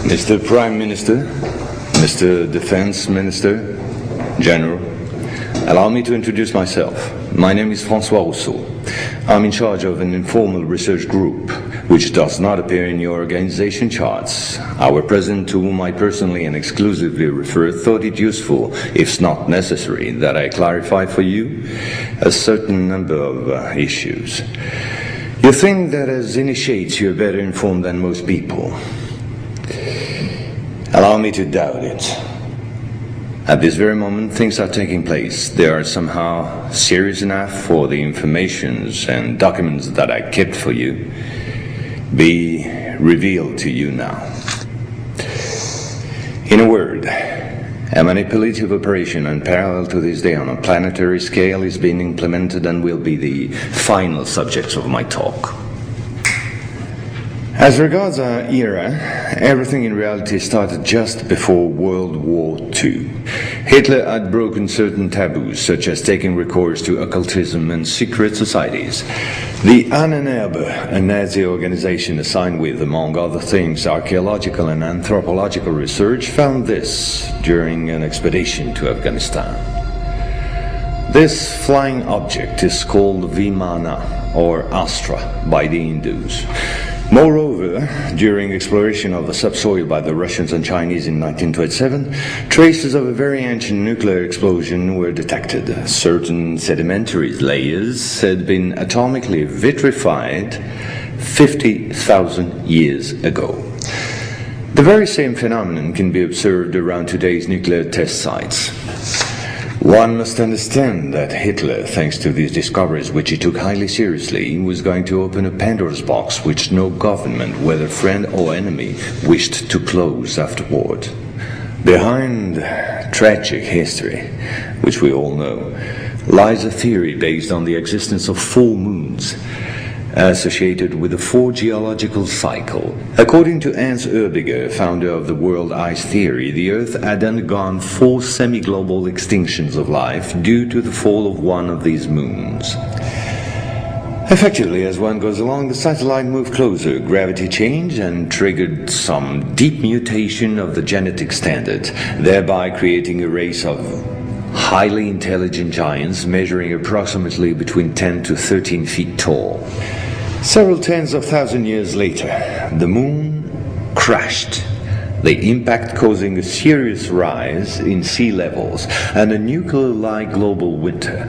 Mr. Prime Minister, Mr. Defense Minister, General, allow me to introduce myself. My name is François Rousseau. I'm in charge of an informal research group, which does not appear in your organization charts. Our president, to whom I personally and exclusively refer, thought it useful, if not necessary, that I clarify for you a certain number of issues. You think that as initiates you're better informed than most people. Allow me to doubt it. At this very moment, things are taking place. They are somehow serious enough for the informations and documents that I kept for you be revealed to you now. In a word, a manipulative operation unparalleled to this day on a planetary scale is being implemented and will be the final subject of my talk. As regards our era, everything in reality started just before World War II. Hitler had broken certain taboos, such as taking recourse to occultism and secret societies. The Ahnenerbe, a Nazi organization assigned with, among other things, archaeological and anthropological research, found this during an expedition to Afghanistan. This flying object is called Vimana, or Astra, by the Hindus. Moreover, during exploration of the subsoil by the Russians and Chinese in 1927, traces of a very ancient nuclear explosion were detected. Certain sedimentary layers had been atomically vitrified 50,000 years ago. The very same phenomenon can be observed around today's nuclear test sites. One must understand that Hitler, thanks to these discoveries which he took highly seriously, was going to open a Pandora's box which no government, whether friend or enemy, wished to close afterward. Behind tragic history, which we all know, lies a theory based on the existence of full moons, associated with the four geological cycle. According to Hans Erbiger, founder of the world ice theory, the Earth had undergone 4 semi-global extinctions of life due to the fall of one of these moons. Effectively, as one goes along, the satellite moved closer, gravity changed and triggered some deep mutation of the genetic standard, thereby creating a race of highly intelligent giants measuring approximately between 10 to 13 feet tall. Several tens of thousands years later, the moon crashed, the impact causing a serious rise in sea levels and a nuclear-like global winter.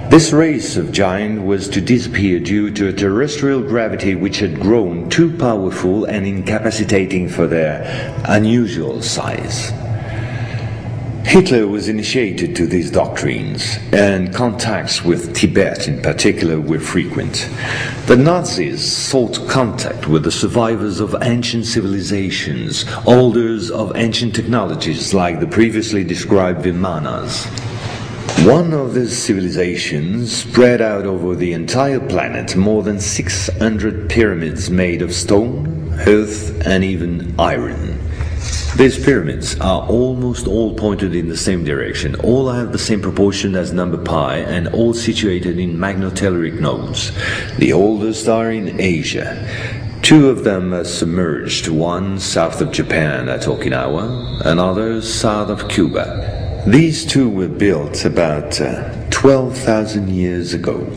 This race of giants was to disappear due to a terrestrial gravity which had grown too powerful and incapacitating for their unusual size. Hitler was initiated to these doctrines, and contacts with Tibet in particular were frequent. The Nazis sought contact with the survivors of ancient civilizations, holders of ancient technologies like the previously described Vimanas. One of these civilizations spread out over the entire planet more than 600 pyramids made of stone, earth, and even iron. These pyramids are almost all pointed in the same direction, all have the same proportion as number pi, and all situated in magnetotelluric nodes. The oldest are in Asia. 2 of them are submerged, one south of Japan at Okinawa, another south of Cuba. These 2 were built about 12,000 years ago.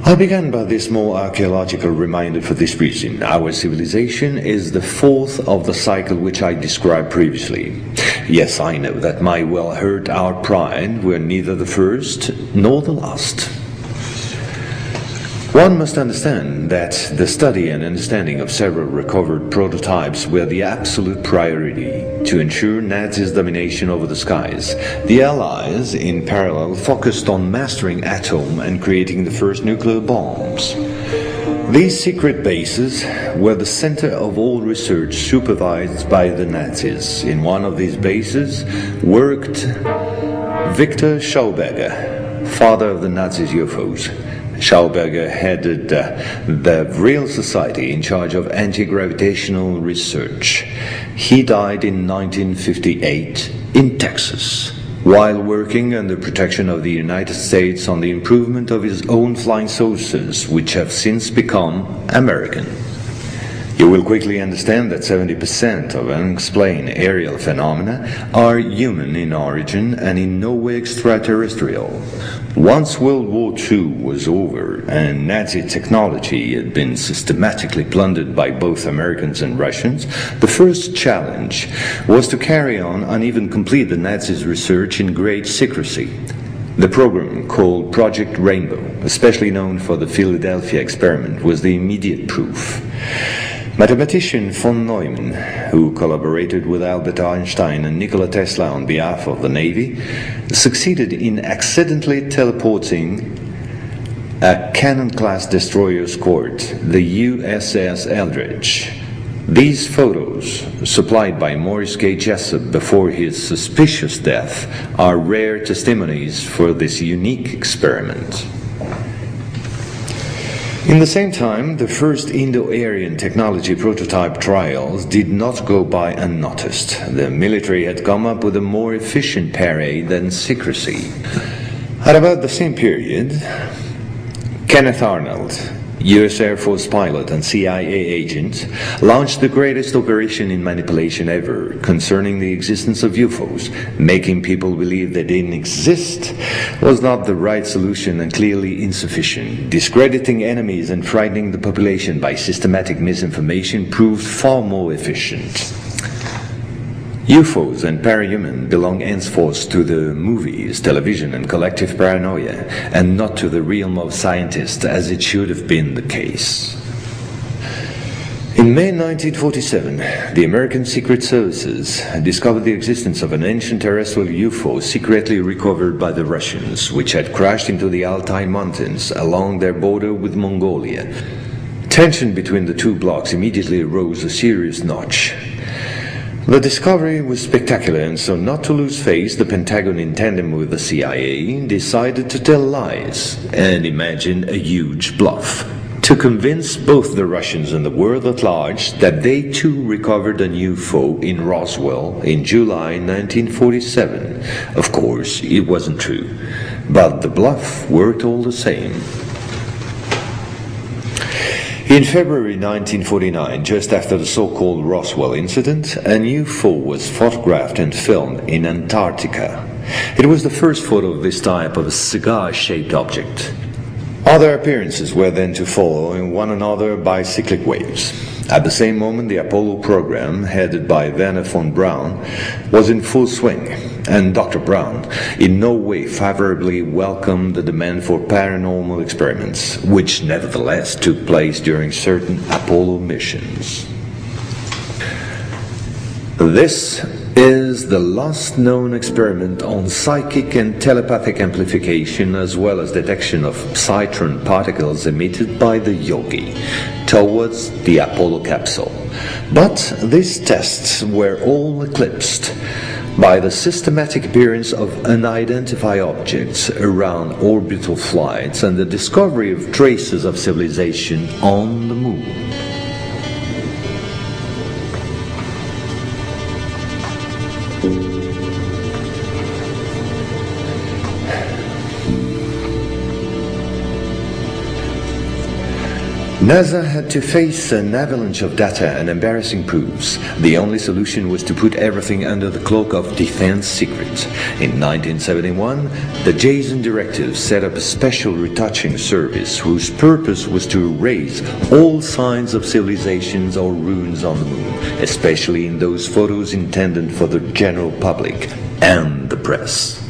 I began by this more archaeological reminder for this reason. Our civilization is the 4th of the cycle which I described previously. Yes, I know that might well hurt our pride. We're neither the first nor the last. One must understand that the study and understanding of several recovered prototypes were the absolute priority to ensure Nazis' domination over the skies. The Allies, in parallel, focused on mastering atom and creating the first nuclear bombs. These secret bases were the center of all research supervised by the Nazis. In one of these bases worked Victor Schauberger, father of the Nazis' UFOs. Schauberger headed the Real Society in charge of anti-gravitational research. He died in 1958 in Texas, while working under protection of the United States on the improvement of his own flying saucers, which have since become American. You will quickly understand that 70% of unexplained aerial phenomena are human in origin and in no way extraterrestrial. Once World War II was over and Nazi technology had been systematically plundered by both Americans and Russians, the first challenge was to carry on and even complete the Nazis' research in great secrecy. The program, called Project Rainbow, especially known for the Philadelphia experiment, was the immediate proof. Mathematician von Neumann, who collaborated with Albert Einstein and Nikola Tesla on behalf of the Navy, succeeded in accidentally teleporting a Cannon-class destroyer escort, the USS Eldridge. These photos, supplied by Morris K. Jessup before his suspicious death, are rare testimonies for this unique experiment. In the same time, the first Indo-Aryan technology prototype trials did not go by unnoticed. The military had come up with a more efficient parade than secrecy. At about the same period, Kenneth Arnold, US Air Force pilot and CIA agent, launched the greatest operation in manipulation ever concerning the existence of UFOs. Making people believe they didn't exist was not the right solution and clearly insufficient. Discrediting enemies and frightening the population by systematic misinformation proved far more efficient. UFOs and parahuman belong henceforth to the movies, television and collective paranoia, and not to the realm of scientists as it should have been the case. In May 1947, the American Secret Services discovered the existence of an ancient terrestrial UFO secretly recovered by the Russians, which had crashed into the Altai Mountains along their border with Mongolia. Tension between the two blocs immediately rose a serious notch. The discovery was spectacular, and so not to lose face, the Pentagon, in tandem with the CIA, decided to tell lies and imagine a huge bluff to convince both the Russians and the world at large that they too recovered an UFO in Roswell in July 1947. Of course, it wasn't true, but the bluff worked all the same. In February 1949, just after the so-called Roswell incident, an UFO was photographed and filmed in Antarctica. It was the first photo of this type of a cigar-shaped object. Other appearances were then to follow in one another by cyclic waves. At the same moment, the Apollo program, headed by Werner von Braun, was in full swing, and Dr. Braun in no way favorably welcomed the demand for paranormal experiments, which nevertheless took place during certain Apollo missions. This is the last known experiment on psychic and telepathic amplification, as well as detection of psytron particles emitted by the yogi towards the Apollo capsule. But these tests were all eclipsed by the systematic appearance of unidentified objects around orbital flights and the discovery of traces of civilization on the moon. NASA had to face an avalanche of data and embarrassing proofs. The only solution was to put everything under the cloak of defense secret. In 1971, the Jason Directive set up a special retouching service whose purpose was to erase all signs of civilizations or ruins on the moon, especially in those photos intended for the general public and the press.